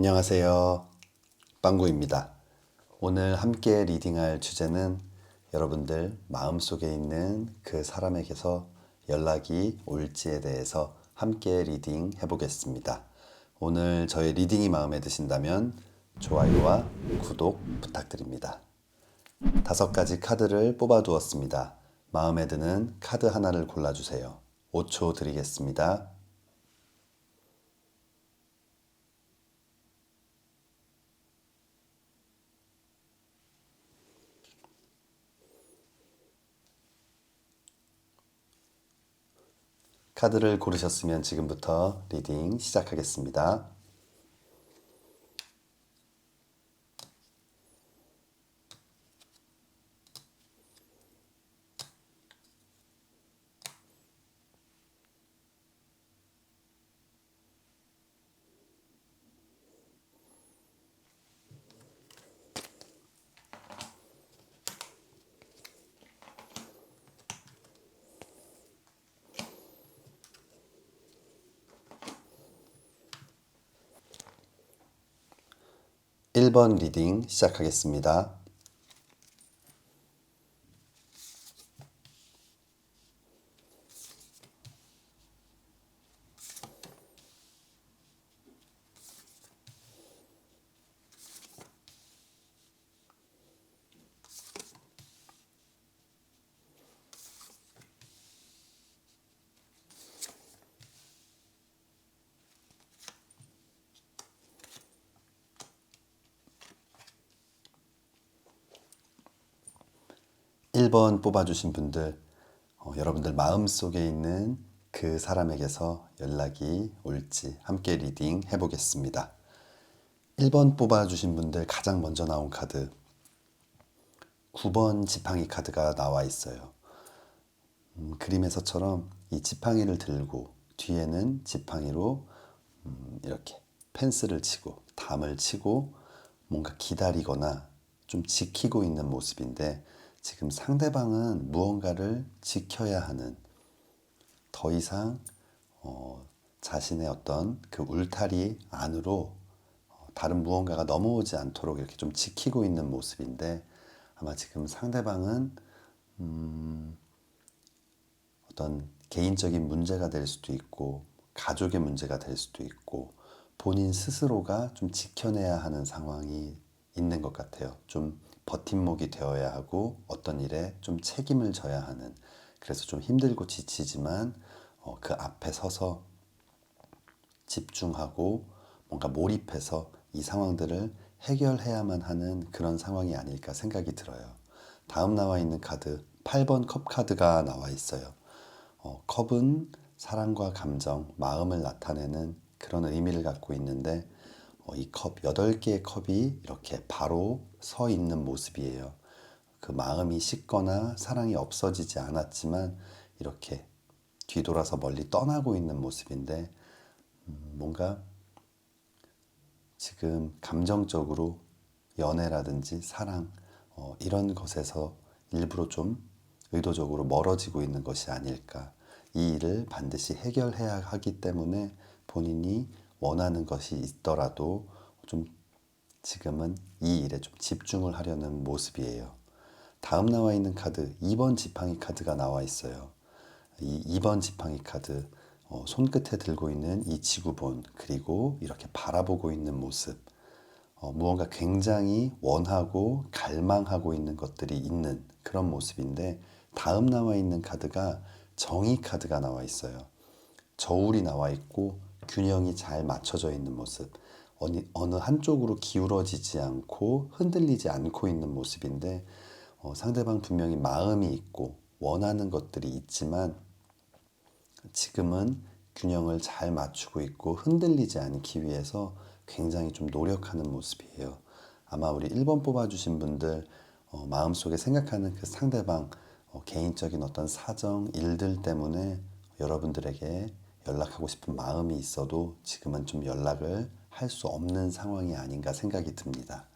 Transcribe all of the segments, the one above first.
안녕하세요. 빵구입니다. 오늘 함께 리딩할 주제는 여러분들 마음속에 있는 그 사람에게서 연락이 올지에 대해서 함께 리딩 해보겠습니다. 오늘 저의 리딩이 마음에 드신다면 좋아요와 구독 부탁드립니다. 5가지 카드를 뽑아 두었습니다. 마음에 드는 카드 하나를 골라주세요. 5초 드리겠습니다. 카드를 고르셨으면 지금부터 리딩 시작하겠습니다. 1번 리딩 시작하겠습니다. 1번 뽑아주신 분들, 여러분들 마음속에 있는 그 사람에게서 연락이 올지 함께 리딩 해보겠습니다. 1번 뽑아주신 분들 가장 먼저 나온 카드 9번 지팡이 카드가 나와 있어요. 그림에서처럼 이 지팡이를 들고 뒤에는 지팡이로 이렇게 펜스를 치고 담을 치고 뭔가 기다리거나 좀 지키고 있는 모습인데 지금 상대방은 무언가를 지켜야 하는 더 이상 자신의 어떤 그 울타리 안으로 다른 무언가가 넘어오지 않도록 이렇게 좀 지키고 있는 모습인데 아마 지금 상대방은 어떤 개인적인 문제가 될 수도 있고 가족의 문제가 될 수도 있고 본인 스스로가 좀 지켜내야 하는 상황이 있는 것 같아요. 좀 버팀목이 되어야 하고 어떤 일에 좀 책임을 져야 하는 그래서 좀 힘들고 지치지만 그 앞에 서서 집중하고 뭔가 몰입해서 이 상황들을 해결해야만 하는 그런 상황이 아닐까 생각이 들어요. 다음 나와 있는 카드 8번 컵 카드가 나와 있어요. 컵은 사랑과 감정, 마음을 나타내는 그런 의미를 갖고 있는데 이 컵, 8개의 컵이 이렇게 바로 서 있는 모습이에요. 그 마음이 식거나 사랑이 없어지지 않았지만 이렇게 뒤돌아서 멀리 떠나고 있는 모습인데 뭔가 지금 감정적으로 연애라든지 사랑 이런 것에서 일부러 좀 의도적으로 멀어지고 있는 것이 아닐까. 이 일을 반드시 해결해야 하기 때문에 본인이 원하는 것이 있더라도 좀 지금은 이 일에 좀 집중을 하려는 모습이에요. 다음 나와 있는 카드 2번 지팡이 카드가 나와 있어요. 이 2번 지팡이 카드 손끝에 들고 있는 이 지구본 그리고 이렇게 바라보고 있는 모습 무언가 굉장히 원하고 갈망하고 있는 것들이 있는 그런 모습인데 다음 나와 있는 카드가 정의 카드가 나와 있어요. 저울이 나와 있고 균형이 잘 맞춰져 있는 모습 어느 한쪽으로 기울어지지 않고 흔들리지 않고 있는 모습인데 상대방 분명히 마음이 있고 원하는 것들이 있지만 지금은 균형을 잘 맞추고 있고 흔들리지 않기 위해서 굉장히 좀 노력하는 모습이에요. 아마 우리 1번 뽑아주신 분들 마음속에 생각하는 그 상대방 개인적인 어떤 사정, 일들 때문에 여러분들에게 연락하고 싶은 마음이 있어도 지금은 좀 연락을 할 수 없는 상황이 아닌가 생각이 듭니다.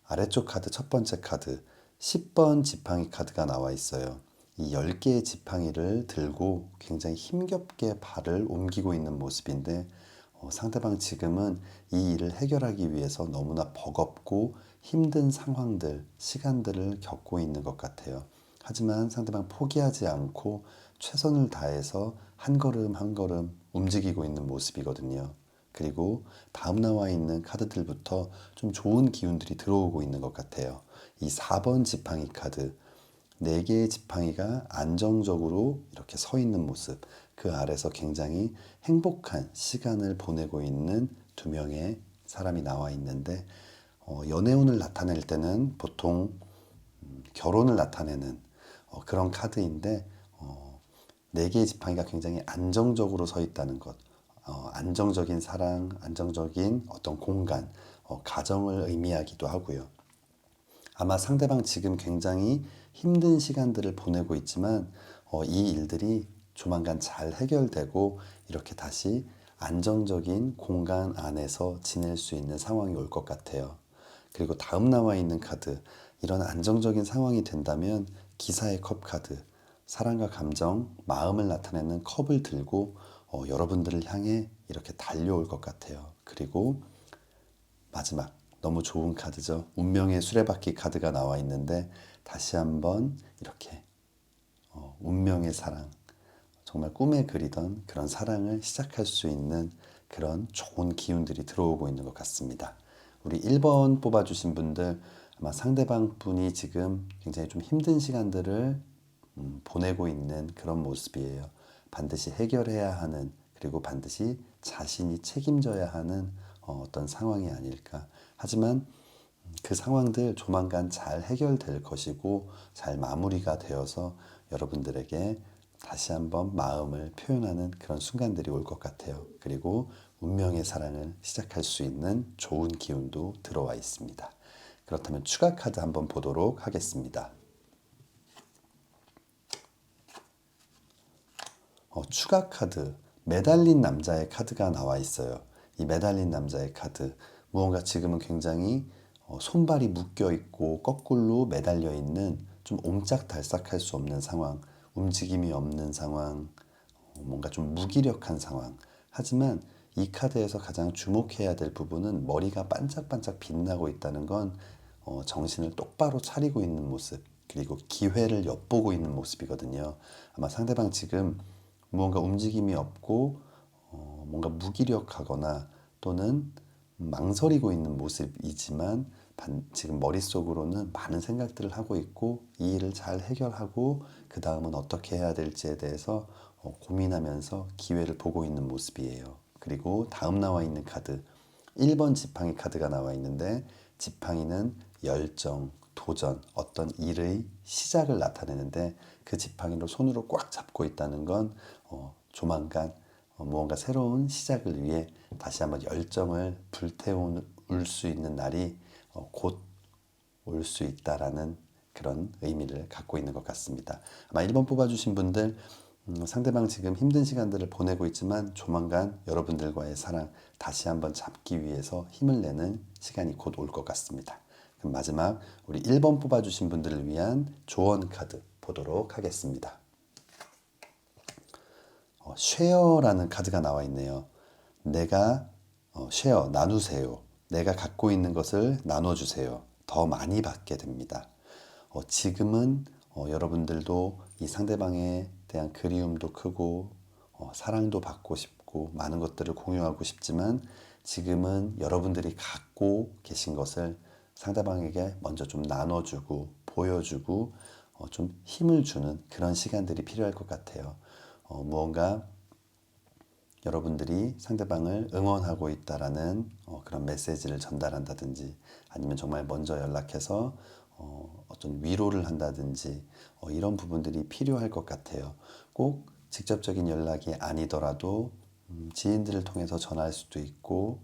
아래쪽 카드 첫 번째 카드 10번 지팡이 카드가 나와 있어요. 이 10개의 지팡이를 들고 굉장히 힘겹게 발을 옮기고 있는 모습인데 상대방 지금은 이 일을 해결하기 위해서 너무나 버겁고 힘든 상황들, 시간들을 겪고 있는 것 같아요. 하지만 상대방 포기하지 않고 최선을 다해서 한 걸음 한 걸음 움직이고 있는 모습이거든요. 그리고 다음 나와 있는 카드들부터 좀 좋은 기운들이 들어오고 있는 것 같아요. 이 4번 지팡이 카드, 4개의 지팡이가 안정적으로 이렇게 서 있는 모습, 그 아래서 굉장히 행복한 시간을 보내고 있는 2명의 사람이 나와 있는데, 연애운을 나타낼 때는 보통 결혼을 나타내는 그런 카드인데, 4개의 지팡이가 굉장히 안정적으로 서 있다는 것, 안정적인 사랑, 안정적인 어떤 공간, 가정을 의미하기도 하고요. 아마 상대방 지금 굉장히 힘든 시간들을 보내고 있지만 이 일들이 조만간 잘 해결되고 이렇게 다시 안정적인 공간 안에서 지낼 수 있는 상황이 올 것 같아요. 그리고 다음 나와 있는 카드, 이런 안정적인 상황이 된다면 기사의 컵 카드, 사랑과 감정, 마음을 나타내는 컵을 들고 여러분들을 향해 이렇게 달려올 것 같아요. 그리고 마지막 너무 좋은 카드죠. 운명의 수레바퀴 카드가 나와 있는데 다시 한번 이렇게 운명의 사랑, 정말 꿈에 그리던 그런 사랑을 시작할 수 있는 그런 좋은 기운들이 들어오고 있는 것 같습니다. 우리 1번 뽑아주신 분들, 아마 상대방 분이 지금 굉장히 좀 힘든 시간들을 보내고 있는 그런 모습이에요. 반드시 해결해야 하는, 그리고 반드시 자신이 책임져야 하는 어떤 상황이 아닐까. 하지만 그 상황들 조만간 잘 해결될 것이고 잘 마무리가 되어서 여러분들에게 다시 한번 마음을 표현하는 그런 순간들이 올 것 같아요. 그리고 운명의 사랑을 시작할 수 있는 좋은 기운도 들어와 있습니다. 그렇다면 추가 카드 한번 보도록 하겠습니다. 추가 카드, 매달린 남자의 카드가 나와 있어요. 이 매달린 남자의 카드, 무언가 지금은 굉장히 손발이 묶여 있고 거꾸로 매달려 있는 좀 옴짝달싹할 수 없는 상황, 움직임이 없는 상황, 뭔가 좀 무기력한 상황. 하지만 이 카드에서 가장 주목해야 될 부분은 머리가 반짝반짝 빛나고 있다는 건 정신을 똑바로 차리고 있는 모습, 그리고 기회를 엿보고 있는 모습이거든요. 아마 상대방 지금 무언가 움직임이 없고 뭔가 무기력하거나 또는 망설이고 있는 모습이지만 지금 머릿속으로는 많은 생각들을 하고 있고 이 일을 잘 해결하고 그 다음은 어떻게 해야 될지에 대해서 고민하면서 기회를 보고 있는 모습이에요. 그리고 다음 나와 있는 카드, 1번 지팡이 카드가 나와 있는데 지팡이는 열정, 도전, 어떤 일의 시작을 나타내는데 그 지팡이로 손으로 꽉 잡고 있다는 건 조만간 무언가 새로운 시작을 위해 다시 한번 열정을 불태울 수 있는 날이 곧 올 수 있다라는 그런 의미를 갖고 있는 것 같습니다. 아마 1번 뽑아주신 분들 상대방 지금 힘든 시간들을 보내고 있지만 조만간 여러분들과의 사랑 다시 한번 잡기 위해서 힘을 내는 시간이 곧 올 것 같습니다. 그럼 마지막 우리 1번 뽑아주신 분들을 위한 조언 카드 보도록 하겠습니다. 쉐어라는 카드가 나와 있네요. 내가 쉐어, 나누세요. 내가 갖고 있는 것을 나눠주세요. 더 많이 받게 됩니다. 지금은 여러분들도 이 상대방에 대한 그리움도 크고 사랑도 받고 싶고 많은 것들을 공유하고 싶지만 지금은 여러분들이 갖고 계신 것을 상대방에게 먼저 좀 나눠주고 보여주고 좀 힘을 주는 그런 시간들이 필요할 것 같아요. 무언가 여러분들이 상대방을 응원하고 있다라는 그런 메시지를 전달한다든지 아니면 정말 먼저 연락해서 어떤 위로를 한다든지 이런 부분들이 필요할 것 같아요. 꼭 직접적인 연락이 아니더라도 지인들을 통해서 전할 수도 있고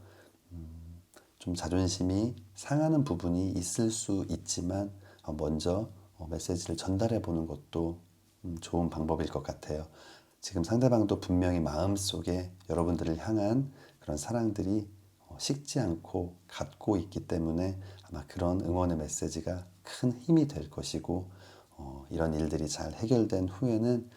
좀 자존심이 상하는 부분이 있을 수 있지만 먼저 메시지를 전달해 보는 것도 좋은 방법일 것 같아요. 지금 상대방도 분명히 마음속에 여러분들을 향한 그런 사랑들이 식지 않고 갖고 있기 때문에 아마 그런 응원의 메시지가 큰 힘이 될 것이고 이런 일들이 잘 해결된 후에는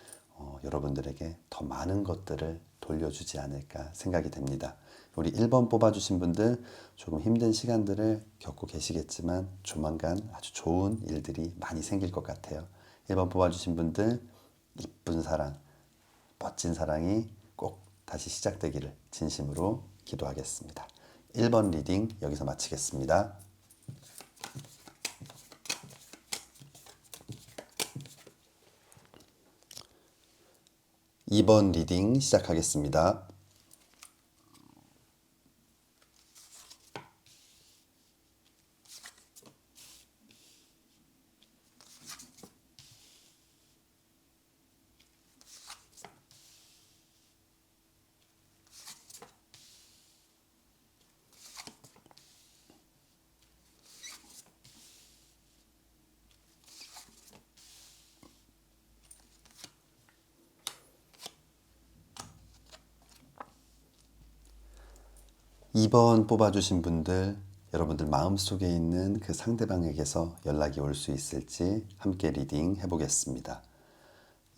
여러분들에게 더 많은 것들을 돌려주지 않을까 생각이 됩니다. 우리 1번 뽑아주신 분들 조금 힘든 시간들을 겪고 계시겠지만 조만간 아주 좋은 일들이 많이 생길 것 같아요. 1번 뽑아주신 분들 이쁜 사랑, 멋진 사랑이 꼭 다시 시작되기를 진심으로 기도하겠습니다. 1번 리딩 여기서 마치겠습니다. 2번 리딩 시작하겠습니다. 2번 뽑아주신 분들, 여러분들 마음속에 있는 그 상대방에게서 연락이 올 수 있을지 함께 리딩 해보겠습니다.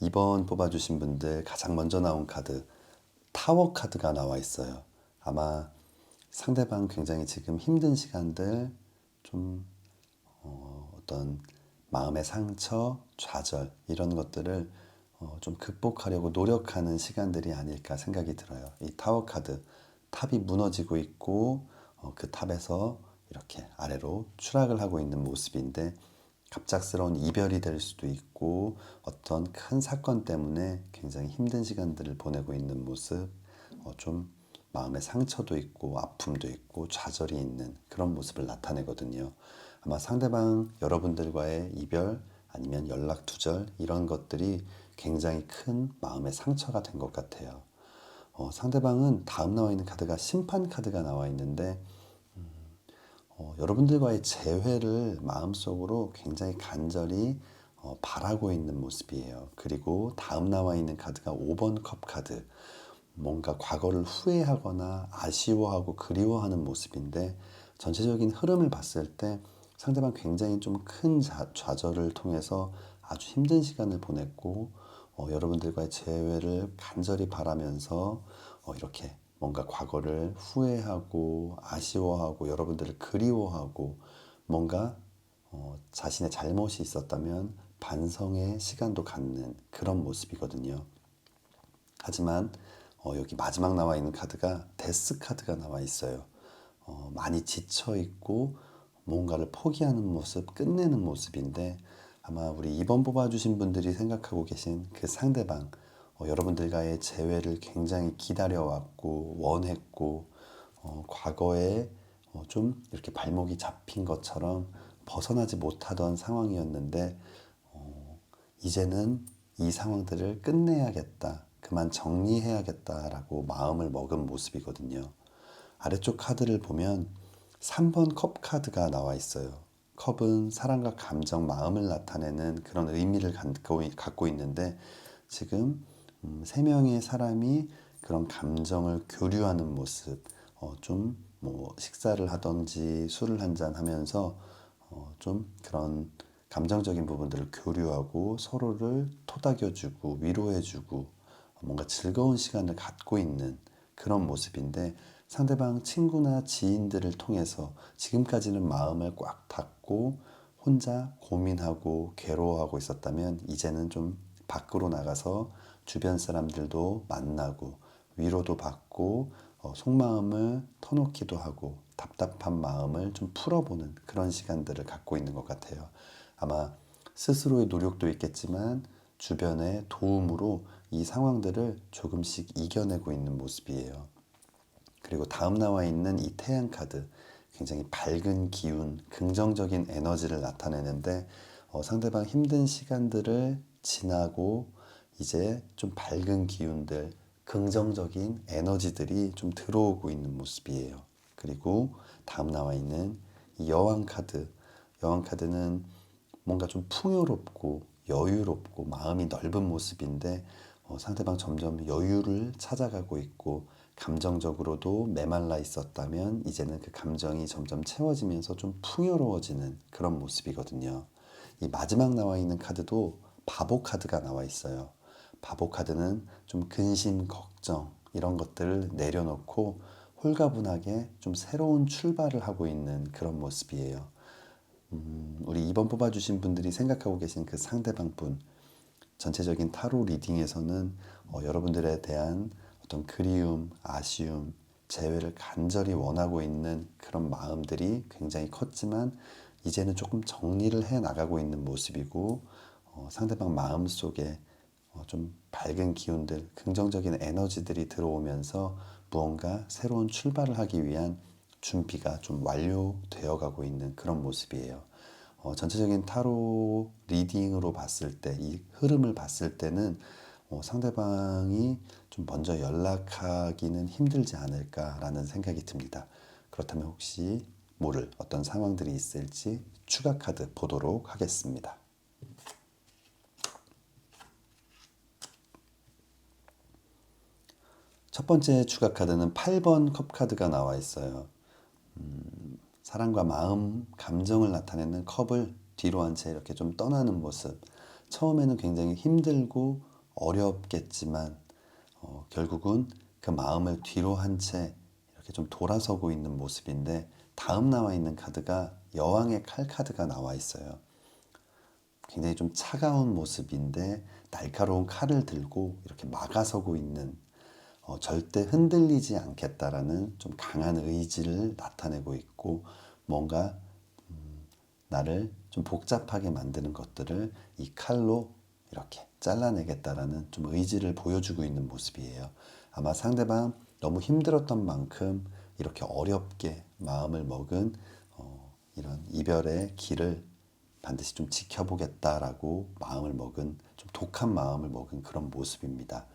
2번 뽑아주신 분들 가장 먼저 나온 카드, 타워 카드가 나와 있어요. 아마 상대방 굉장히 지금 힘든 시간들, 좀 어떤 마음의 상처, 좌절 이런 것들을 좀 극복하려고 노력하는 시간들이 아닐까 생각이 들어요. 이 타워 카드, 탑이 무너지고 있고 그 탑에서 이렇게 아래로 추락을 하고 있는 모습인데 갑작스러운 이별이 될 수도 있고 어떤 큰 사건 때문에 굉장히 힘든 시간들을 보내고 있는 모습, 좀 마음의 상처도 있고 아픔도 있고 좌절이 있는 그런 모습을 나타내거든요. 아마 상대방 여러분들과의 이별 아니면 연락 두절 이런 것들이 굉장히 큰 마음의 상처가 된 것 같아요. 상대방은 다음 나와 있는 카드가 심판 카드가 나와 있는데 여러분들과의 재회를 마음속으로 굉장히 간절히 바라고 있는 모습이에요. 그리고 다음 나와 있는 카드가 5번 컵 카드. 뭔가 과거를 후회하거나 아쉬워하고 그리워하는 모습인데 전체적인 흐름을 봤을 때 상대방 굉장히 좀 큰 좌절을 통해서 아주 힘든 시간을 보냈고 여러분들과의 재회를 간절히 바라면서 이렇게 뭔가 과거를 후회하고 아쉬워하고 여러분들을 그리워하고 뭔가 자신의 잘못이 있었다면 반성의 시간도 갖는 그런 모습이거든요. 하지만 여기 마지막 나와 있는 카드가 데스 카드가 나와 있어요. 많이 지쳐 있고 뭔가를 포기하는 모습, 끝내는 모습인데 아마 우리 2번 뽑아주신 분들이 생각하고 계신 그 상대방, 여러분들과의 재회를 굉장히 기다려왔고 원했고 과거에 좀 이렇게 발목이 잡힌 것처럼 벗어나지 못하던 상황이었는데 이제는 이 상황들을 끝내야겠다, 그만 정리해야겠다라고 마음을 먹은 모습이거든요. 아래쪽 카드를 보면 3번 컵 카드가 나와 있어요. 컵은 사랑과 감정, 마음을 나타내는 그런 의미를 갖고 있는데 지금 세 명의 사람이 그런 감정을 교류하는 모습, 좀 뭐 식사를 하던지 술을 한잔 하면서 좀 그런 감정적인 부분들을 교류하고 서로를 토닥여주고 위로해주고 뭔가 즐거운 시간을 갖고 있는 그런 모습인데 상대방 친구나 지인들을 통해서 지금까지는 마음을 꽉 닫고 혼자 고민하고 괴로워하고 있었다면 이제는 좀 밖으로 나가서 주변 사람들도 만나고 위로도 받고 속마음을 터놓기도 하고 답답한 마음을 좀 풀어보는 그런 시간들을 갖고 있는 것 같아요. 아마 스스로의 노력도 있겠지만 주변의 도움으로 이 상황들을 조금씩 이겨내고 있는 모습이에요. 그리고 다음 나와 있는 이 태양 카드, 굉장히 밝은 기운, 긍정적인 에너지를 나타내는데 상대방 힘든 시간들을 지나고 이제 좀 밝은 기운들, 긍정적인 에너지들이 좀 들어오고 있는 모습이에요. 그리고 다음 나와 있는 이 여왕 카드, 여왕 카드는 뭔가 좀 풍요롭고 여유롭고 마음이 넓은 모습인데 상대방 점점 여유를 찾아가고 있고 감정적으로도 메말라 있었다면 이제는 그 감정이 점점 채워지면서 좀 풍요로워지는 그런 모습이거든요. 이 마지막 나와 있는 카드도 바보 카드가 나와 있어요. 바보 카드는 좀 근심, 걱정 이런 것들을 내려놓고 홀가분하게 좀 새로운 출발을 하고 있는 그런 모습이에요. 우리 2번 뽑아주신 분들이 생각하고 계신 그 상대방 분, 전체적인 타로 리딩에서는 여러분들에 대한 어떤 그리움, 아쉬움, 재회를 간절히 원하고 있는 그런 마음들이 굉장히 컸지만 이제는 조금 정리를 해 나가고 있는 모습이고 상대방 마음 속에 좀 밝은 기운들, 긍정적인 에너지들이 들어오면서 무언가 새로운 출발을 하기 위한 준비가 좀 완료되어 가고 있는 그런 모습이에요. 전체적인 타로 리딩으로 봤을 때, 이 흐름을 봤을 때는 상대방이 좀 먼저 연락하기는 힘들지 않을까라는 생각이 듭니다. 그렇다면 혹시 모를 어떤 상황들이 있을지 추가 카드 보도록 하겠습니다. 첫 번째 추가 카드는 8번 컵 카드가 나와 있어요. 사랑과 마음, 감정을 나타내는 컵을 뒤로 한 채 이렇게 좀 떠나는 모습. 처음에는 굉장히 힘들고 어렵겠지만 결국은 그 마음을 뒤로 한 채 이렇게 좀 돌아서고 있는 모습인데 다음 나와 있는 카드가 여왕의 칼 카드가 나와 있어요. 굉장히 좀 차가운 모습인데 날카로운 칼을 들고 이렇게 막아서고 있는 절대 흔들리지 않겠다라는 좀 강한 의지를 나타내고 있고 뭔가 나를 좀 복잡하게 만드는 것들을 이 칼로 이렇게 잘라내겠다라는 좀 의지를 보여주고 있는 모습이에요. 아마 상대방 너무 힘들었던 만큼 이렇게 어렵게 마음을 먹은 이런 이별의 길을 반드시 좀 지켜보겠다라고 마음을 먹은 좀 독한 마음을 먹은 그런 모습입니다.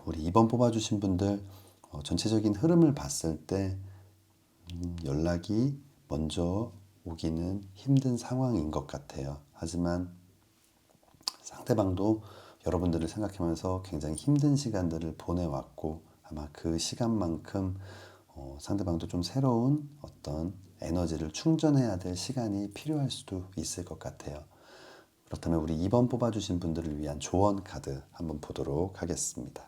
우리 2번 뽑아주신 분들 전체적인 흐름을 봤을 때 연락이 먼저 오기는 힘든 상황인 것 같아요. 하지만 상대방도 여러분들을 생각하면서 굉장히 힘든 시간들을 보내왔고 아마 그 시간만큼 상대방도 좀 새로운 어떤 에너지를 충전해야 될 시간이 필요할 수도 있을 것 같아요. 그렇다면 우리 2번 뽑아주신 분들을 위한 조언 카드 한번 보도록 하겠습니다.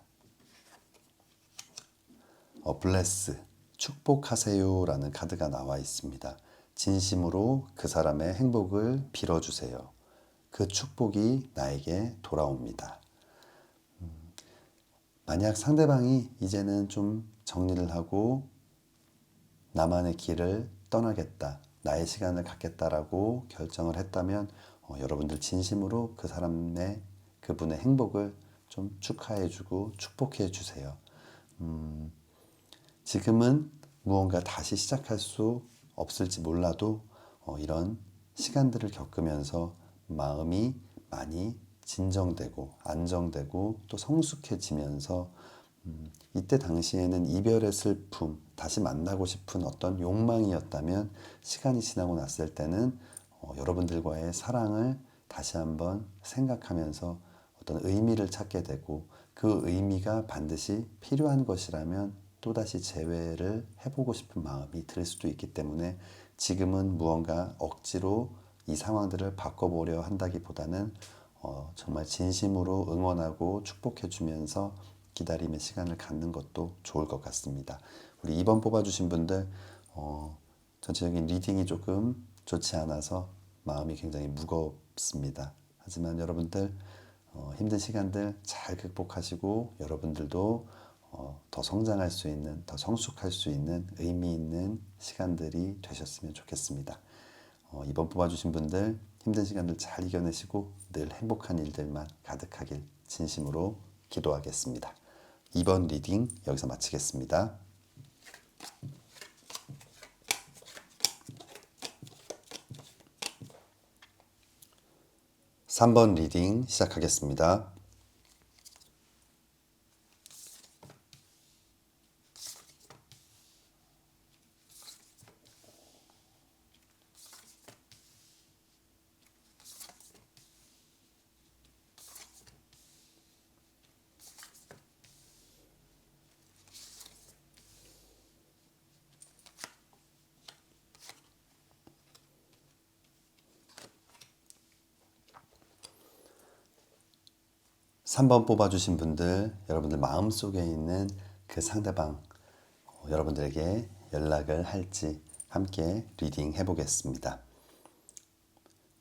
블레스, 축복하세요라는 카드가 나와 있습니다. 진심으로 그 사람의 행복을 빌어주세요. 그 축복이 나에게 돌아옵니다. 만약 상대방이 이제는 좀 정리를 하고 나만의 길을 떠나겠다, 나의 시간을 갖겠다라고 결정을 했다면 여러분들 진심으로 그 사람의 그분의 행복을 좀 축하해주고 축복해 주세요. 지금은 무언가 다시 시작할 수 없을지 몰라도 이런 시간들을 겪으면서 마음이 많이 진정되고 안정되고 또 성숙해지면서 이때 당시에는 이별의 슬픔, 다시 만나고 싶은 어떤 욕망이었다면 시간이 지나고 났을 때는 여러분들과의 사랑을 다시 한번 생각하면서 어떤 의미를 찾게 되고 그 의미가 반드시 필요한 것이라면 또다시 재회를 해보고 싶은 마음이 들 수도 있기 때문에 지금은 무언가 억지로 이 상황들을 바꿔보려 한다기보다는 정말 진심으로 응원하고 축복해주면서 기다림의 시간을 갖는 것도 좋을 것 같습니다. 우리 2번 뽑아주신 분들 전체적인 리딩이 조금 좋지 않아서 마음이 굉장히 무겁습니다. 하지만 여러분들 힘든 시간들 잘 극복하시고 여러분들도 더 성장할 수 있는, 더 성숙할 수 있는 의미 있는 시간들이 되셨으면 좋겠습니다. 2번 뽑아주신 분들 힘든 시간들 잘 이겨내시고 늘 행복한 일들만 가득하길 진심으로 기도하겠습니다. 2번 리딩 여기서 마치겠습니다. 3번 리딩 시작하겠습니다. 3번 뽑아주신 분들, 여러분들 마음속에 있는 그 상대방, 여러분들에게 연락을 할지 함께 리딩 해보겠습니다.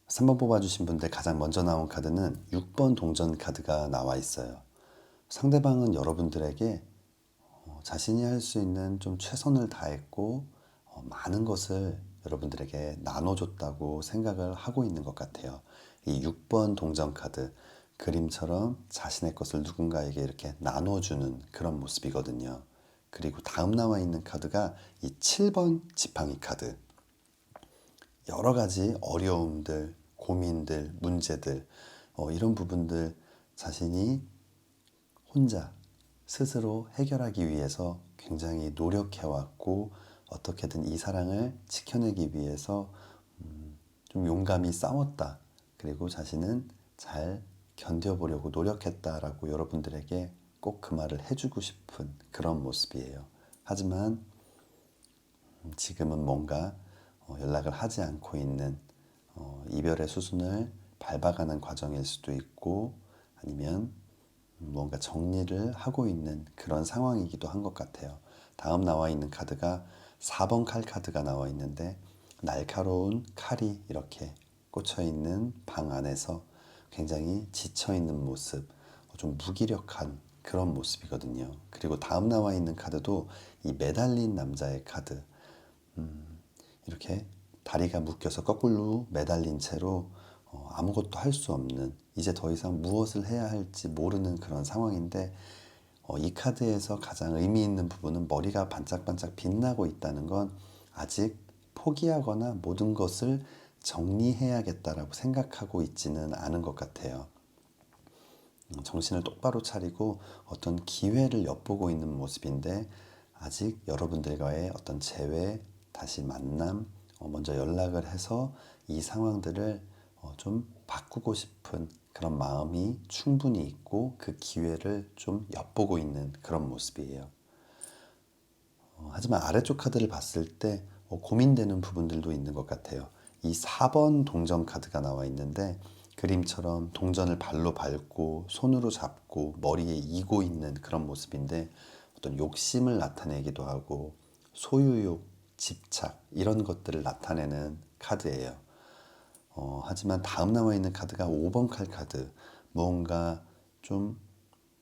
3번 뽑아주신 분들 가장 먼저 나온 카드는 6번 동전 카드가 나와 있어요. 상대방은 여러분들에게 자신이 할 수 있는 좀 최선을 다했고 많은 것을 여러분들에게 나눠줬다고 생각을 하고 있는 것 같아요. 이 6번 동전 카드, 그림처럼 자신의 것을 누군가에게 이렇게 나눠주는 그런 모습이거든요. 그리고 다음 나와 있는 카드가 이 7번 지팡이 카드. 여러 가지 어려움들, 고민들, 문제들, 이런 부분들 자신이 혼자 스스로 해결하기 위해서 굉장히 노력해왔고 어떻게든 이 사랑을 지켜내기 위해서 좀 용감히 싸웠다. 그리고 자신은 잘 견뎌보려고 노력했다라고 여러분들에게 꼭 그 말을 해주고 싶은 그런 모습이에요. 하지만 지금은 뭔가 연락을 하지 않고 있는 이별의 수순을 밟아가는 과정일 수도 있고 아니면 뭔가 정리를 하고 있는 그런 상황이기도 한 것 같아요. 다음 나와 있는 카드가 4번 칼 카드가 나와 있는데 날카로운 칼이 이렇게 꽂혀 있는 방 안에서 굉장히 지쳐 있는 모습, 좀 무기력한 그런 모습이거든요. 그리고 다음 나와 있는 카드도 이 매달린 남자의 카드, 이렇게 다리가 묶여서 거꾸로 매달린 채로 아무것도 할 수 없는, 이제 더 이상 무엇을 해야 할지 모르는 그런 상황인데 이 카드에서 가장 의미 있는 부분은 머리가 반짝반짝 빛나고 있다는 건 아직 포기하거나 모든 것을 정리해야겠다라고 생각하고 있지는 않은 것 같아요. 정신을 똑바로 차리고 어떤 기회를 엿보고 있는 모습인데 아직 여러분들과의 어떤 재회, 다시 만남, 먼저 연락을 해서 이 상황들을 좀 바꾸고 싶은 그런 마음이 충분히 있고 그 기회를 좀 엿보고 있는 그런 모습이에요. 하지만 아래쪽 카드를 봤을 때 고민되는 부분들도 있는 것 같아요. 이 4번 동전 카드가 나와 있는데 그림처럼 동전을 발로 밟고 손으로 잡고 머리에 이고 있는 그런 모습인데 어떤 욕심을 나타내기도 하고 소유욕, 집착 이런 것들을 나타내는 카드예요. 하지만 다음 나와 있는 카드가 5번 칼 카드. 무언가 좀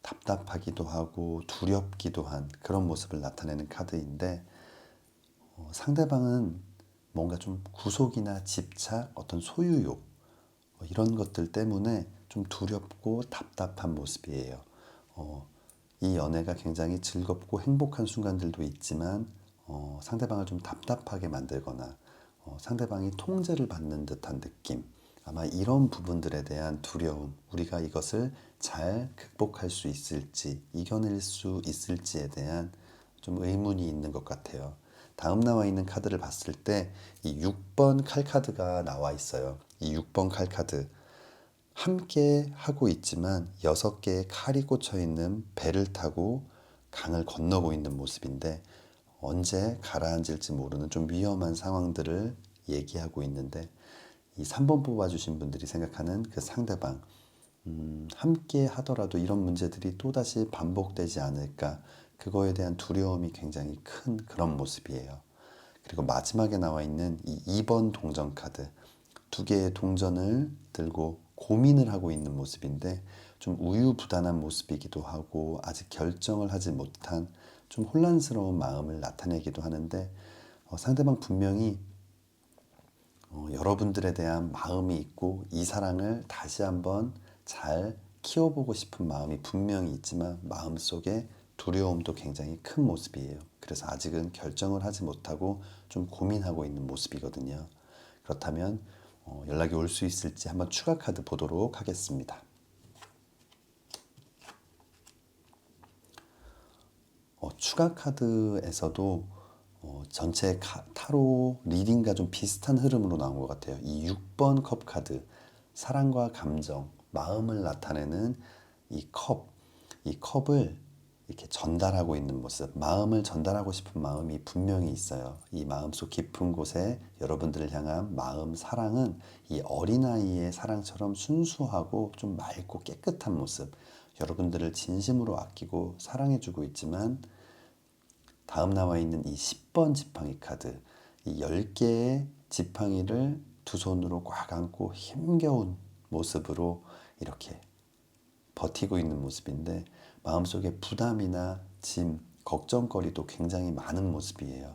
답답하기도 하고 두렵기도 한 그런 모습을 나타내는 카드인데 상대방은 뭔가 좀 구속이나 집착, 어떤 소유욕 이런 것들 때문에 좀 두렵고 답답한 모습이에요. 이 연애가 굉장히 즐겁고 행복한 순간들도 있지만 상대방을 좀 답답하게 만들거나 상대방이 통제를 받는 듯한 느낌, 아마 이런 부분들에 대한 두려움, 우리가 이것을 잘 극복할 수 있을지, 이겨낼 수 있을지에 대한 좀 의문이 있는 것 같아요. 다음 나와 있는 카드를 봤을 때 이 6번 칼 카드가 나와 있어요. 이 6번 칼 카드 함께 하고 있지만 6개의 칼이 꽂혀 있는 배를 타고 강을 건너고 있는 모습인데 언제 가라앉을지 모르는 좀 위험한 상황들을 얘기하고 있는데 이 3번 뽑아주신 분들이 생각하는 그 상대방, 함께 하더라도 이런 문제들이 또다시 반복되지 않을까, 그거에 대한 두려움이 굉장히 큰 그런 모습이에요. 그리고 마지막에 나와 있는 이 2번 동전 카드, 두 개의 동전을 들고 고민을 하고 있는 모습인데 좀 우유부단한 모습이기도 하고 아직 결정을 하지 못한 좀 혼란스러운 마음을 나타내기도 하는데 상대방 분명히 여러분들에 대한 마음이 있고 이 사랑을 다시 한번 잘 키워보고 싶은 마음이 분명히 있지만 마음속에 두려움도 굉장히 큰 모습이에요. 그래서 아직은 결정을 하지 못하고 좀 고민하고 있는 모습이거든요. 그렇다면 연락이 올 수 있을지 한번 추가 카드 보도록 하겠습니다. 추가 카드에서도 전체 타로 리딩과 좀 비슷한 흐름으로 나온 것 같아요. 이 6번 컵 카드, 사랑과 감정, 마음을 나타내는 이 컵을 이렇게 전달하고 있는 모습, 마음을 전달하고 싶은 마음이 분명히 있어요. 이 마음속 깊은 곳에 여러분들을 향한 마음, 사랑은 이 어린아이의 사랑처럼 순수하고 좀 맑고 깨끗한 모습, 여러분들을 진심으로 아끼고 사랑해주고 있지만, 다음 나와 있는 이 10번 지팡이 카드, 이 10개의 지팡이를 두 손으로 꽉 안고 힘겨운 모습으로 이렇게 버티고 있는 모습인데, 마음속에 부담이나 짐, 걱정거리도 굉장히 많은 모습이에요.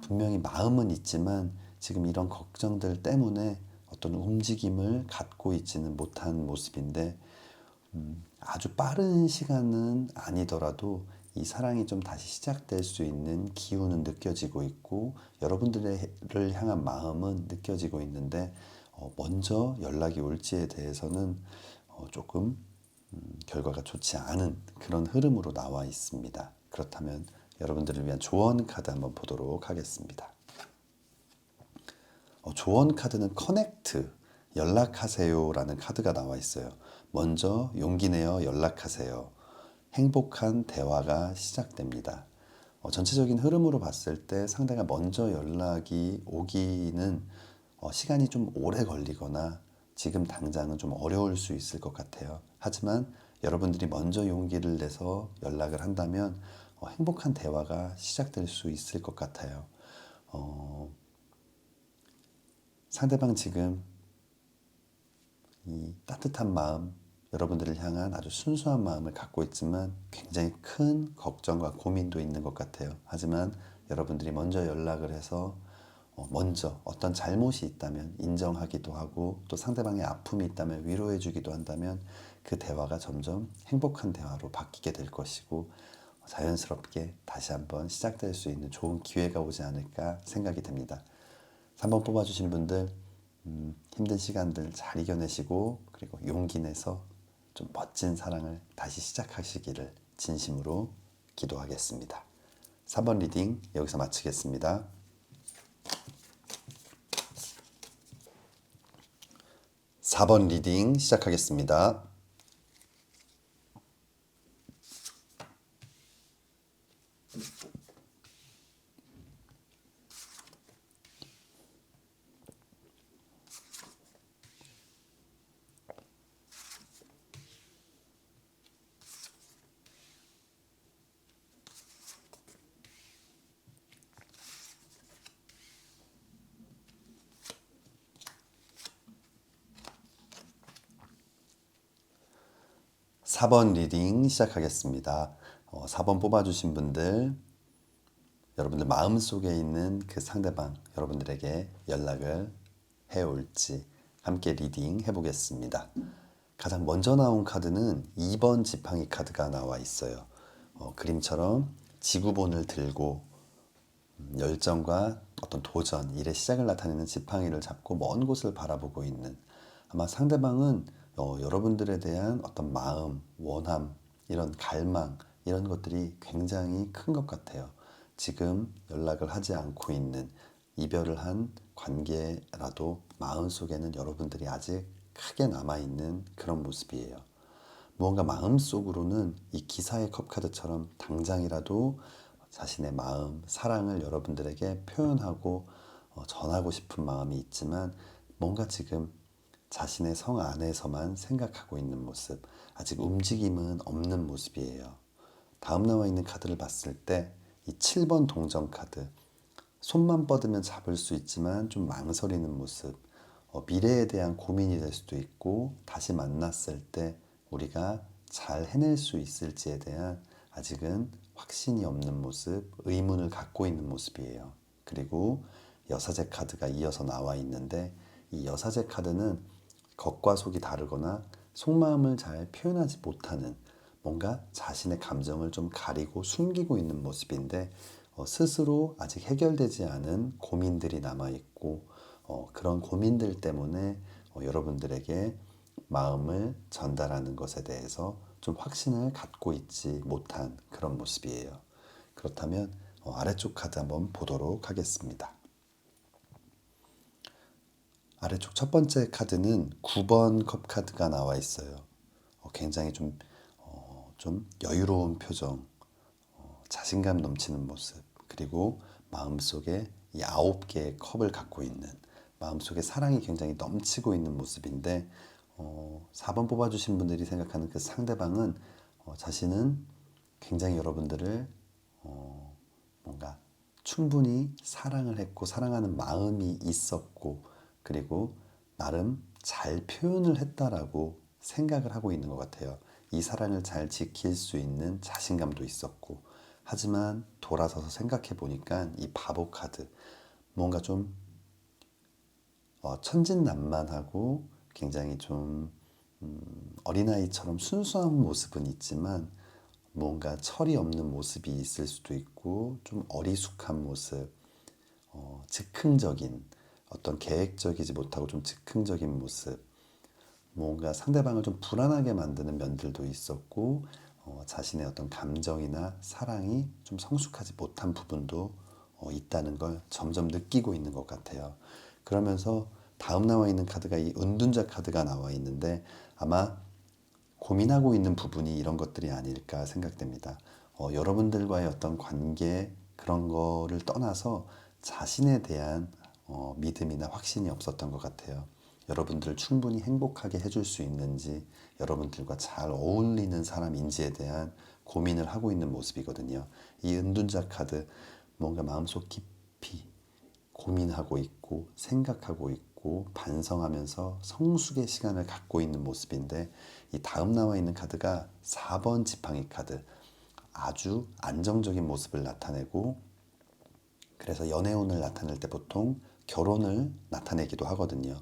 분명히 마음은 있지만 지금 이런 걱정들 때문에 어떤 움직임을 갖고 있지는 못한 모습인데, 아주 빠른 시간은 아니더라도 이 사랑이 좀 다시 시작될 수 있는 기운은 느껴지고 있고, 여러분들을 향한 마음은 느껴지고 있는데, 먼저 연락이 올지에 대해서는 조금 결과가 좋지 않은 그런 흐름으로 나와 있습니다. 그렇다면 여러분들을 위한 조언 카드 한번 보도록 하겠습니다. 조언 카드는 커넥트, 연락하세요 라는 카드가 나와 있어요. 먼저 용기 내어 연락하세요. 행복한 대화가 시작됩니다. 전체적인 흐름으로 봤을 때 상대가 먼저 연락이 오기는 시간이 좀 오래 걸리거나 지금 당장은 좀 어려울 수 있을 것 같아요. 하지만 여러분들이 먼저 용기를 내서 연락을 한다면 행복한 대화가 시작될 수 있을 것 같아요. 상대방 지금 이 따뜻한 마음, 여러분들을 향한 아주 순수한 마음을 갖고 있지만 굉장히 큰 걱정과 고민도 있는 것 같아요. 하지만 여러분들이 먼저 연락을 해서 먼저 어떤 잘못이 있다면 인정하기도 하고, 또 상대방의 아픔이 있다면 위로해 주기도 한다면 그 대화가 점점 행복한 대화로 바뀌게 될 것이고, 자연스럽게 다시 한번 시작될 수 있는 좋은 기회가 오지 않을까 생각이 됩니다. 3번 뽑아주신 분들, 힘든 시간들 잘 이겨내시고, 그리고 용기 내서 좀 멋진 사랑을 다시 시작하시기를 진심으로 기도하겠습니다. 4번 리딩 여기서 마치겠습니다. 4번 리딩 시작하겠습니다. 4번 리딩 시작하겠습니다. 4번 뽑아주신 분들, 여러분들 마음속에 있는 그 상대방, 여러분들에게 연락을 해올지 함께 리딩 해보겠습니다. 가장 먼저 나온 카드는 2번 지팡이 카드가 나와 있어요. 그림처럼 지구본을 들고 열정과 어떤 도전, 일의 시작을 나타내는 지팡이를 잡고 먼 곳을 바라보고 있는, 아마 상대방은 여러분들에 대한 어떤 마음, 원함, 이런 갈망, 이런 것들이 굉장히 큰 것 같아요. 지금 연락을 하지 않고 있는, 이별을 한 관계라도 마음속에는 여러분들이 아직 크게 남아있는 그런 모습이에요. 무언가 마음속으로는 이 기사의 컵 카드처럼 당장이라도 자신의 마음, 사랑을 여러분들에게 표현하고 전하고 싶은 마음이 있지만, 뭔가 지금 자신의 성 안에서만 생각하고 있는 모습, 아직 움직임은 없는 모습이에요. 다음 나와 있는 카드를 봤을 때 이 7번 동전 카드, 손만 뻗으면 잡을 수 있지만 좀 망설이는 모습, 미래에 대한 고민이 될 수도 있고, 다시 만났을 때 우리가 잘 해낼 수 있을지에 대한 아직은 확신이 없는 모습, 의문을 갖고 있는 모습이에요. 그리고 여사제 카드가 이어서 나와 있는데, 이 여사제 카드는 겉과 속이 다르거나 속마음을 잘 표현하지 못하는, 뭔가 자신의 감정을 좀 가리고 숨기고 있는 모습인데, 스스로 아직 해결되지 않은 고민들이 남아있고, 그런 고민들 때문에 여러분들에게 마음을 전달하는 것에 대해서 좀 확신을 갖고 있지 못한 그런 모습이에요. 그렇다면 아래쪽 카드 한번 보도록 하겠습니다. 아래쪽 첫 번째 카드는 9번 컵 카드가 나와 있어요. 굉장히 좀 여유로운 표정, 자신감 넘치는 모습, 그리고 마음속에 이 9개의 컵을 갖고 있는, 마음속에 사랑이 굉장히 넘치고 있는 모습인데, 4번 뽑아주신 분들이 생각하는 그 상대방은 자신은 굉장히 여러분들을 뭔가 충분히 사랑을 했고 사랑하는 마음이 있었고, 그리고 나름 잘 표현을 했다라고 생각을 하고 있는 것 같아요. 이 사랑을 잘 지킬 수 있는 자신감도 있었고, 하지만 돌아서서 생각해 보니까 이 바보 카드, 뭔가 좀 천진난만하고 굉장히 좀 어린아이처럼 순수한 모습은 있지만 뭔가 철이 없는 모습이 있을 수도 있고, 좀 어리숙한 모습, 즉흥적인, 어떤 계획적이지 못하고 좀 즉흥적인 모습, 뭔가 상대방을 좀 불안하게 만드는 면들도 있었고, 자신의 어떤 감정이나 사랑이 좀 성숙하지 못한 부분도 있다는 걸 점점 느끼고 있는 것 같아요. 그러면서 다음 나와 있는 카드가 이 은둔자 카드가 나와 있는데, 아마 고민하고 있는 부분이 이런 것들이 아닐까 생각됩니다. 여러분들과의 어떤 관계, 그런 거를 떠나서 자신에 대한 믿음이나 확신이 없었던 것 같아요. 여러분들을 충분히 행복하게 해줄 수 있는지, 여러분들과 잘 어울리는 사람인지에 대한 고민을 하고 있는 모습이거든요. 이 은둔자 카드, 뭔가 마음속 깊이 고민하고 있고 생각하고 있고 반성하면서 성숙의 시간을 갖고 있는 모습인데, 이 다음 나와 있는 카드가 4번 지팡이 카드, 아주 안정적인 모습을 나타내고, 그래서 연애운을 나타낼 때 보통 결혼을 나타내기도 하거든요.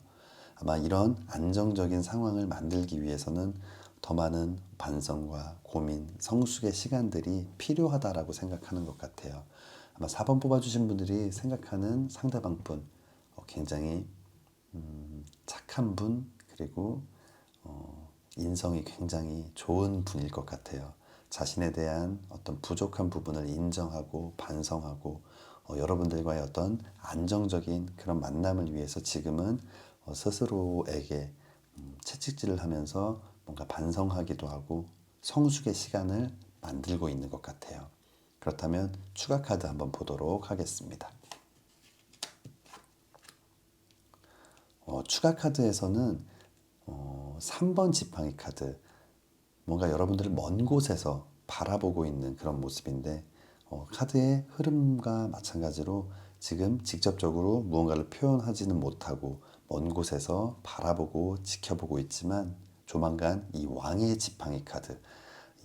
아마 이런 안정적인 상황을 만들기 위해서는 더 많은 반성과 고민, 성숙의 시간들이 필요하다라고 생각하는 것 같아요. 아마 4번 뽑아주신 분들이 생각하는 상대방분, 굉장히 착한 분, 그리고 인성이 굉장히 좋은 분일 것 같아요. 자신에 대한 어떤 부족한 부분을 인정하고 반성하고, 여러분들과의 어떤 안정적인 그런 만남을 위해서 지금은 스스로에게 채찍질을 하면서 뭔가 반성하기도 하고 성숙의 시간을 만들고 있는 것 같아요. 그렇다면 추가 카드 한번 보도록 하겠습니다. 추가 카드에서는 3번 지팡이 카드, 뭔가 여러분들을 먼 곳에서 바라보고 있는 그런 모습인데, 카드의 흐름과 마찬가지로 지금 직접적으로 무언가를 표현하지는 못하고 먼 곳에서 바라보고 지켜보고 있지만, 조만간 이 왕의 지팡이 카드,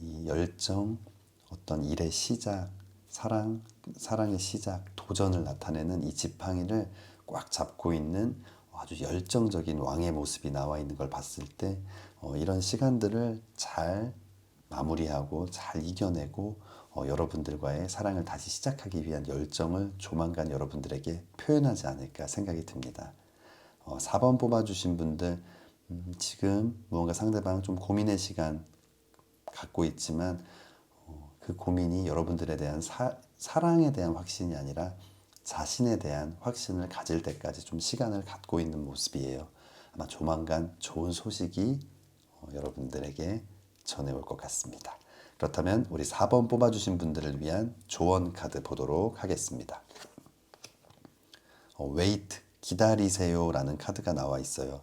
이 열정, 어떤 일의 시작, 사랑의 시작, 도전을 나타내는 이 지팡이를 꽉 잡고 있는 아주 열정적인 왕의 모습이 나와 있는 걸 봤을 때, 이런 시간들을 잘 마무리하고 잘 이겨내고 여러분들과의 사랑을 다시 시작하기 위한 열정을 조만간 여러분들에게 표현하지 않을까 생각이 듭니다. 4번 뽑아주신 분들, 지금 무언가 상대방 좀 고민의 시간 갖고 있지만, 그 고민이 여러분들에 대한 사랑에 대한 확신이 아니라 자신에 대한 확신을 가질 때까지 좀 시간을 갖고 있는 모습이에요. 아마 조만간 좋은 소식이 여러분들에게 전해올 것 같습니다. 그렇다면 우리 4번 뽑아주신 분들을 위한 조언 카드 보도록 하겠습니다. wait, 기다리세요 라는 카드가 나와 있어요.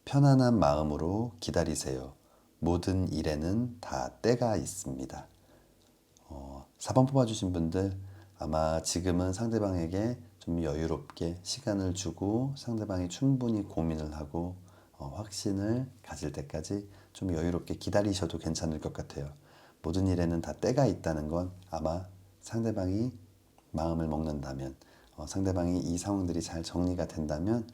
편안한 마음으로 기다리세요. 모든 일에는 다 때가 있습니다. 4번 뽑아주신 분들, 아마 지금은 상대방에게 좀 여유롭게 시간을 주고 상대방이 충분히 고민을 하고 확신을 가질 때까지 좀 여유롭게 기다리셔도 괜찮을 것 같아요. 모든 일에는 다 때가 있다는 건, 아마 상대방이 마음을 먹는다면, 상대방이 이 상황들이 잘 정리가 된다면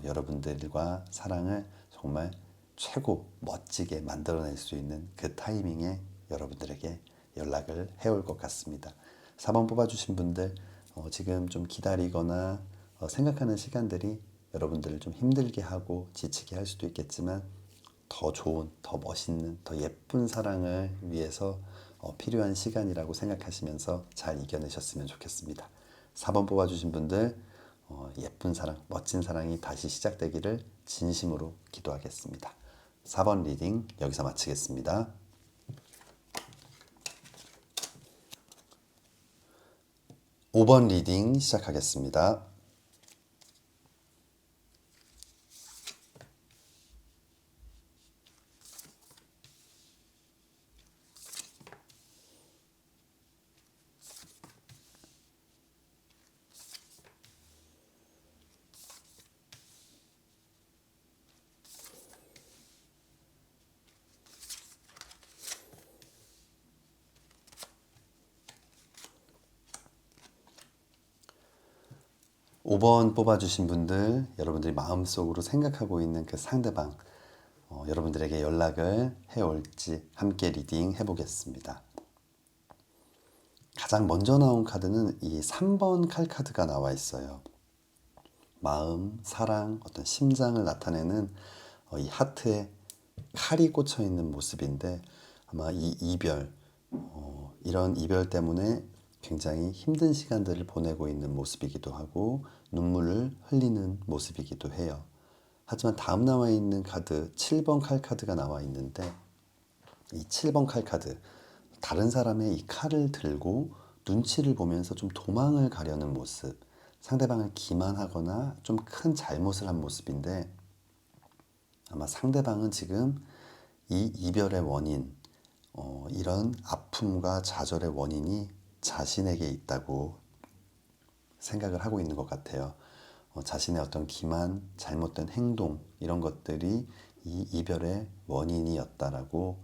여러분들과 사랑을 정말 최고 멋지게 만들어낼 수 있는 그 타이밍에 여러분들에게 연락을 해올 것 같습니다. 4번 뽑아주신 분들, 지금 좀 기다리거나 생각하는 시간들이 여러분들을 좀 힘들게 하고 지치게 할 수도 있겠지만, 더 좋은, 더 멋있는, 더 예쁜 사랑을 위해서 필요한 시간이라고 생각하시면서 잘 이겨내셨으면 좋겠습니다. 4번 뽑아주신 분들, 예쁜 사랑, 멋진 사랑이 다시 시작되기를 진심으로 기도하겠습니다. 4번 리딩 여기서 마치겠습니다. 5번 리딩 시작하겠습니다. 5번 뽑아주신 분들, 여러분들이 마음속으로 생각하고 있는 그 상대방, 여러분들에게 연락을 해올지 함께 리딩 해보겠습니다. 가장 먼저 나온 카드는 이 3번 칼카드가 나와 있어요. 마음, 사랑, 어떤 심장을 나타내는 이 하트에 칼이 꽂혀 있는 모습인데, 아마 이 이별, 이런 이별 때문에 굉장히 힘든 시간들을 보내고 있는 모습이기도 하고 눈물을 흘리는 모습이기도 해요. 하지만 다음 나와 있는 카드 7번 칼카드가 나와 있는데, 이 7번 칼카드, 다른 사람의 이 칼을 들고 눈치를 보면서 좀 도망을 가려는 모습, 상대방을 기만하거나 좀 큰 잘못을 한 모습인데, 아마 상대방은 지금 이 이별의 원인, 이런 아픔과 좌절의 원인이 자신에게 있다고 생각을 하고 있는 것 같아요. 자신의 어떤 기만, 잘못된 행동, 이런 것들이 이 이별의 원인이었다라고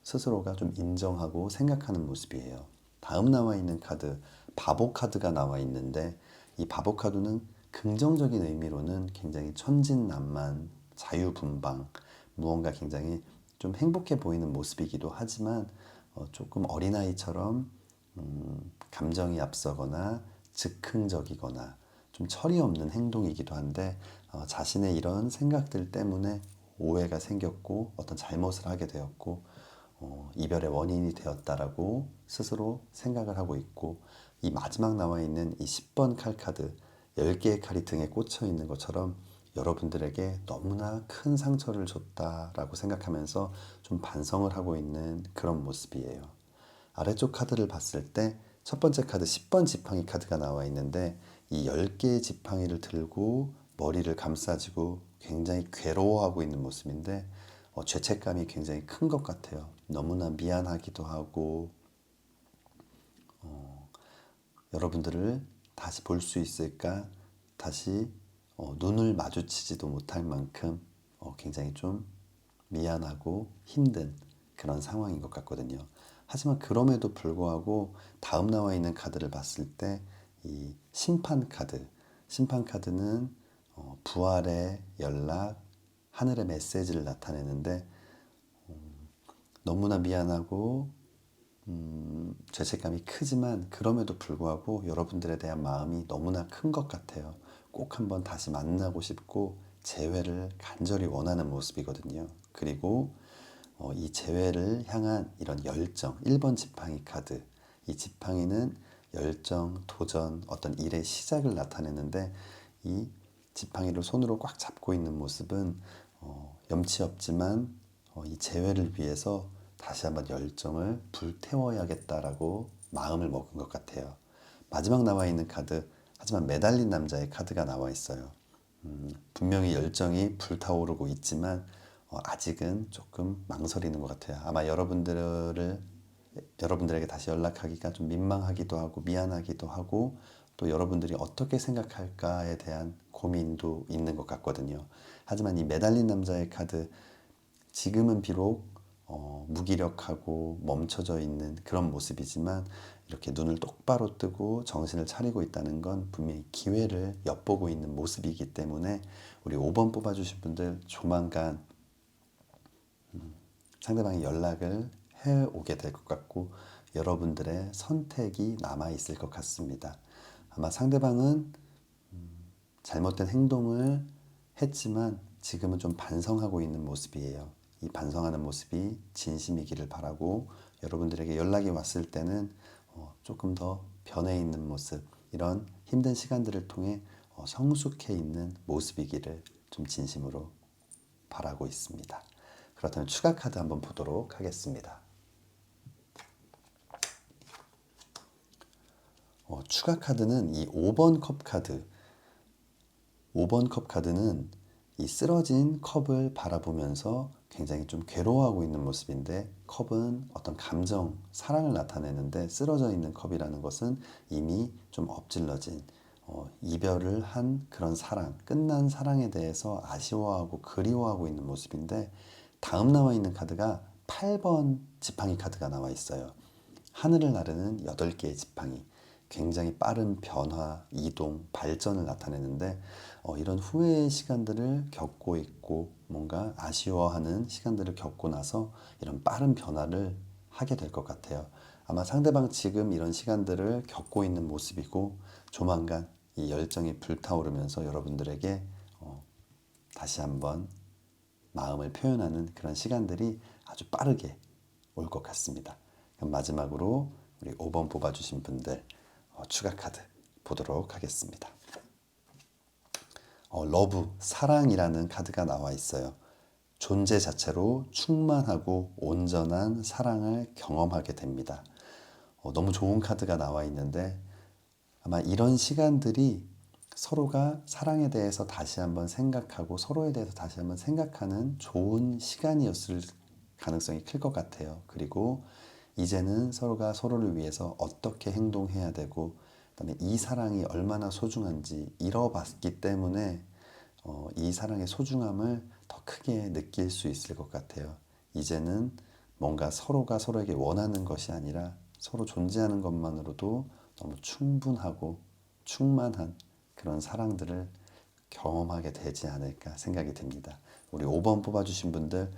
스스로가 좀 인정하고 생각하는 모습이에요. 다음 나와 있는 카드, 바보 카드가 나와 있는데, 이 바보 카드는 긍정적인 의미로는 굉장히 천진난만, 자유분방, 무언가 굉장히 좀 행복해 보이는 모습이기도 하지만 조금 어린아이처럼 감정이 앞서거나 즉흥적이거나 좀 철이 없는 행동이기도 한데, 자신의 이런 생각들 때문에 오해가 생겼고 어떤 잘못을 하게 되었고 이별의 원인이 되었다라고 스스로 생각을 하고 있고, 이 마지막 나와 있는 이 10번 칼카드 10개의 칼이 등에 꽂혀 있는 것처럼 여러분들에게 너무나 큰 상처를 줬다라고 생각하면서 좀 반성을 하고 있는 그런 모습이에요. 아래쪽 카드를 봤을 때 첫 번째 카드 10번 지팡이 카드가 나와 있는데, 이 10개의 지팡이를 들고 머리를 감싸지고 굉장히 괴로워하고 있는 모습인데, 죄책감이 굉장히 큰 것 같아요. 너무나 미안하기도 하고, 여러분들을 다시 볼 수 있을까? 다시 눈을 마주치지도 못할 만큼 굉장히 좀 미안하고 힘든 그런 상황인 것 같거든요. 하지만 그럼에도 불구하고 다음 나와 있는 카드를 봤을 때 이 심판 카드, 심판 카드는 부활의 연락, 하늘의 메시지를 나타내는데, 너무나 미안하고 죄책감이 크지만 그럼에도 불구하고 여러분들에 대한 마음이 너무나 큰 것 같아요. 꼭 한번 다시 만나고 싶고 재회를 간절히 원하는 모습이거든요. 그리고 이 재회를 향한 이런 열정, 1번 지팡이 카드. 이 지팡이는 열정, 도전, 어떤 일의 시작을 나타내는데, 이 지팡이를 손으로 꽉 잡고 있는 모습은 염치 없지만 이 재회를 위해서 다시 한번 열정을 불태워야겠다라고 마음을 먹은 것 같아요. 마지막 나와 있는 카드, 하지만 매달린 남자의 카드가 나와 있어요. 분명히 열정이 불타오르고 있지만 아직은 조금 망설이는 것 같아요. 아마 여러분들에게 다시 연락하기가 좀 민망하기도 하고 미안하기도 하고, 또 여러분들이 어떻게 생각할까에 대한 고민도 있는 것 같거든요. 하지만 이 매달린 남자의 카드, 지금은 비록 무기력하고 멈춰져 있는 그런 모습이지만 이렇게 눈을 똑바로 뜨고 정신을 차리고 있다는 건 분명히 기회를 엿보고 있는 모습이기 때문에, 우리 5번 뽑아주신 분들 조만간 상대방이 연락을 해오게 될 것 같고 여러분들의 선택이 남아있을 것 같습니다. 아마 상대방은 잘못된 행동을 했지만 지금은 좀 반성하고 있는 모습이에요. 이 반성하는 모습이 진심이기를 바라고, 여러분들에게 연락이 왔을 때는 조금 더 변해 있는 모습, 이런 힘든 시간들을 통해 성숙해 있는 모습이기를 좀 진심으로 바라고 있습니다. 그렇다면 추가 카드 한번 보도록 하겠습니다. 추가 카드는 이 5번 컵 카드. 5번 컵 카드는 이 쓰러진 컵을 바라보면서 굉장히 좀 괴로워하고 있는 모습인데, 컵은 어떤 감정, 사랑을 나타내는데, 쓰러져 있는 컵이라는 것은 이미 좀 엎질러진 이별을 한 그런 사랑, 끝난 사랑에 대해서 아쉬워하고 그리워하고 있는 모습인데, 다음 나와 있는 카드가 8번 지팡이 카드가 나와 있어요. 하늘을 나르는 8개의 지팡이. 굉장히 빠른 변화, 이동, 발전을 나타내는데, 이런 후회의 시간들을 겪고 있고 뭔가 아쉬워하는 시간들을 겪고 나서 이런 빠른 변화를 하게 될 것 같아요. 아마 상대방 지금 이런 시간들을 겪고 있는 모습이고, 조만간 이 열정이 불타오르면서 여러분들에게 다시 한번 마음을 표현하는 그런 시간들이 아주 빠르게 올 것 같습니다. 그럼 마지막으로 우리 5번 뽑아주신 분들 추가 카드 보도록 하겠습니다. 러브, 사랑이라는 카드가 나와 있어요. 존재 자체로 충만하고 온전한 사랑을 경험하게 됩니다. 너무 좋은 카드가 나와 있는데, 아마 이런 시간들이 서로가 사랑에 대해서 다시 한번 생각하고 서로에 대해서 다시 한번 생각하는 좋은 시간이었을 가능성이 클 것 같아요. 그리고 이제는 서로가 서로를 위해서 어떻게 행동해야 되고, 그다음에 이 사랑이 얼마나 소중한지 잃어봤기 때문에 이 사랑의 소중함을 더 크게 느낄 수 있을 것 같아요. 이제는 뭔가 서로가 서로에게 원하는 것이 아니라 서로 존재하는 것만으로도 너무 충분하고 충만한 그런 사랑들을 경험하게 되지 않을까 생각이 듭니다. 우리 5번 뽑아주신 분들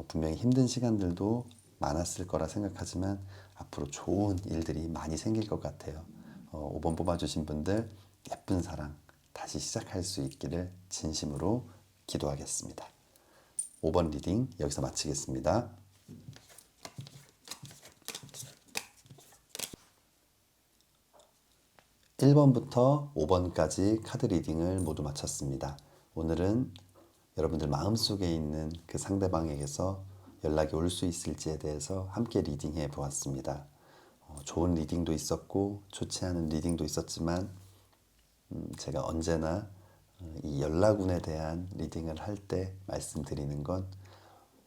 분명히 힘든 시간들도 많았을 거라 생각하지만 앞으로 좋은 일들이 많이 생길 것 같아요. 5번 뽑아주신 분들 예쁜 사랑 다시 시작할 수 있기를 진심으로 기도하겠습니다. 5번 리딩 여기서 마치겠습니다. 1번부터 5번까지 카드 리딩을 모두 마쳤습니다. 오늘은 여러분들 마음속에 있는 그 상대방에게서 연락이 올 수 있을지에 대해서 함께 리딩해 보았습니다. 좋은 리딩도 있었고 좋지 않은 리딩도 있었지만 제가 언제나 이 연락운에 대한 리딩을 할 때 말씀드리는 건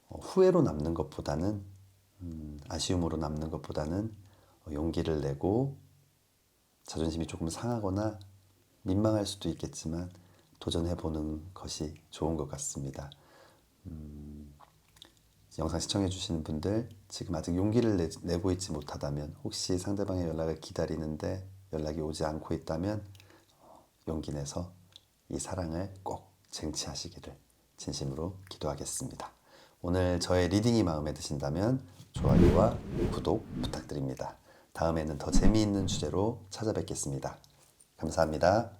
후회로 남는 것보다는 아쉬움으로 남는 것보다는 용기를 내고 자존심이 조금 상하거나 민망할 수도 있겠지만 도전해보는 것이 좋은 것 같습니다. 영상 시청해 주시는 분들 지금 아직 용기를 내고 있지 못하다면, 혹시 상대방의 연락을 기다리는데 연락이 오지 않고 있다면 용기 내서 이 사랑을 꼭 쟁취하시기를 진심으로 기도하겠습니다. 오늘 저의 리딩이 마음에 드신다면 좋아요와 구독 부탁드립니다. 다음에는 더 재미있는 주제로 찾아뵙겠습니다. 감사합니다.